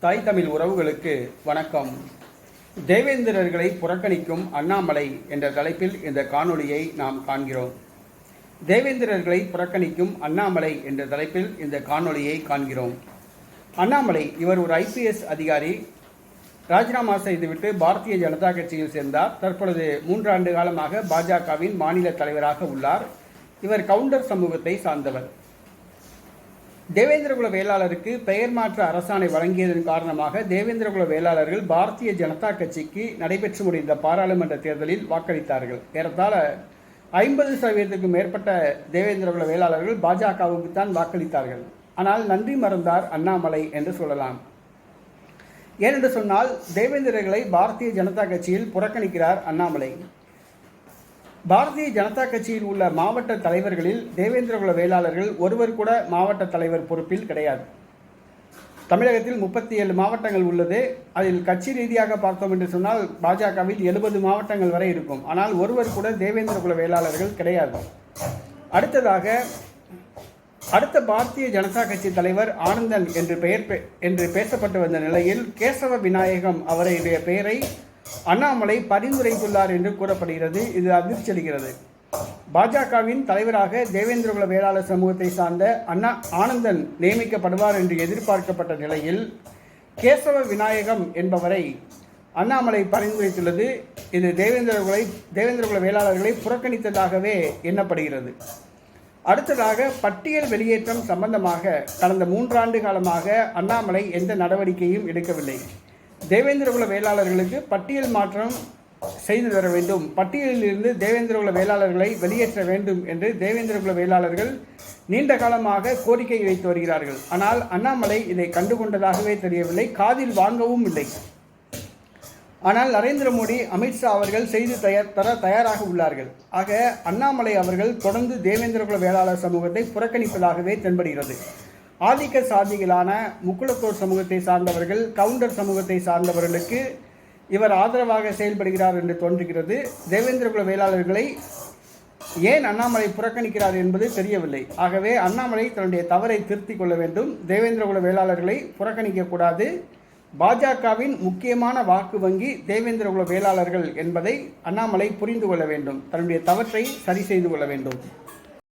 தாய் தமிழ் உறவுகளுக்கு வணக்கம். தேவேந்திரர்களை புறக்கணிக்கும் அண்ணாமலை என்ற தலைப்பில் இந்த காணொளியை நாம் காண்கிறோம். தேவேந்திரர்களை புறக்கணிக்கும் அண்ணாமலை என்ற தலைப்பில் இந்த காணொளியை காண்கிறோம். அண்ணாமலை இவர் ஒரு IPS அதிகாரி. ராஜினாமா செய்துவிட்டு பாரதிய ஜனதா கட்சியில் சேர்ந்தார். தற்பொழுது 3 ஆண்டு காலமாக பாஜகவின் மாநில தலைவராக உள்ளார். இவர் கவுண்டர் சமூகத்தை சார்ந்தவர். தேவேந்திரகுல வேளாளருக்கு பெயர் மாற்ற அரசாணை வழங்கியதன் காரணமாக தேவேந்திரகுல வேளாளர்கள் பாரதிய ஜனதா கட்சிக்கு நடைபெற்று முடிந்த பாராளுமன்ற தேர்தலில் வாக்களித்தார்கள். ஏறத்தாழ 50% மேற்பட்ட தேவேந்திரகுல வேளாளர்கள் பாஜகவுக்கு தான் வாக்களித்தார்கள். ஆனால் நன்றி மறந்தார் அண்ணாமலை என்று சொல்லலாம். ஏனென்று சொன்னால் தேவேந்திரர்களை பாரதிய ஜனதா கட்சியில் புறக்கணிக்கிறார் அண்ணாமலை. பாரதிய ஜனதா கட்சியில் உள்ள மாவட்ட தலைவர்களில் தேவேந்திரகுல வேளாளர்கள் ஒருவர் கூட மாவட்ட தலைவர் பொறுப்பில் கிடையாது. தமிழகத்தில் 37 மாவட்டங்கள் உள்ளது. அதில் கட்சி ரீதியாக பார்த்தோம் என்று சொன்னால் பாஜகவில் 70 மாவட்டங்கள் வரை இருக்கும். ஆனால் ஒருவர் கூட தேவேந்திரகுல வேளாளர்கள் கிடையாது. அடுத்த பாரதிய ஜனதா கட்சி தலைவர் ஆனந்தன் என்று பேசப்பட்டு வந்த நிலையில் கேசவ விநாயகம் அவருடைய பெயரை அண்ணாமலை பரிந்துரைத்துள்ளார் என்று கூறப்படுகிறது. இது அதிர்ச்சியளிக்கிறது. பாஜகவின் தலைவராக தேவேந்திரகுல வேளாளர் சமூகத்தை சார்ந்த ஆனந்தன் நியமிக்கப்படுவார் என்று எதிர்பார்க்கப்பட்ட நிலையில் கேசவ விநாயகம் என்பவரை அண்ணாமலை பரிந்துரைத்துள்ளது. இது தேவேந்திரகுல வேளாளர்களை புறக்கணித்ததாகவே எண்ணப்படுகிறது. அடுத்ததாக பட்டியல் வெளியேற்றம் சம்பந்தமாக கடந்த 3 ஆண்டு காலமாக அண்ணாமலை எந்த நடவடிக்கையும் எடுக்கவில்லை. தேவேந்திரகுல வேளாளர்களுக்கு பட்டியல் மாற்றம் செய்து தர வேண்டும், பட்டியலில் இருந்து தேவேந்திரகுல வேளாளர்களை வெளியேற்ற வேண்டும் என்று தேவேந்திரகுல வேளாளர்கள் நீண்ட காலமாக கோரிக்கை வைத்து வருகிறார்கள். ஆனால் அண்ணாமலை இதை கண்டுகொண்டதாகவே தெரியவில்லை, காதில் வாங்கவும் இல்லை. ஆனால் நரேந்திர மோடி, அமித்ஷா அவர்கள் செய்து தர தயாராக உள்ளார்கள். ஆக அண்ணாமலை அவர்கள் தொடர்ந்து தேவேந்திரகுல வேளாளர் சமூகத்தை புறக்கணிப்பதாகவே தென்படுகிறது. ஆதிக்க சாதிகளான முக்குளத்தோர் சமூகத்தை சார்ந்தவர்கள், கவுண்டர் சமூகத்தை சார்ந்தவர்களுக்கு இவர் ஆதரவாக செயல்படுகிறார் என்று தோன்றுகிறது. தேவேந்திரகுல வேளாளர்களை ஏன் அண்ணாமலை புறக்கணிக்கிறார் என்பது தெரியவில்லை. ஆகவே அண்ணாமலை தன்னுடைய தவறை திருத்திக் கொள்ள வேண்டும். தேவேந்திரகுல வேளாளர்களை புறக்கணிக்கக்கூடாது. பாஜகவின் முக்கியமான வாக்கு வங்கி தேவேந்திரகுல வேளாளர்கள் என்பதை அண்ணாமலை புரிந்து கொள்ள வேண்டும். தன்னுடைய தவற்றை சரி செய்து கொள்ள வேண்டும்.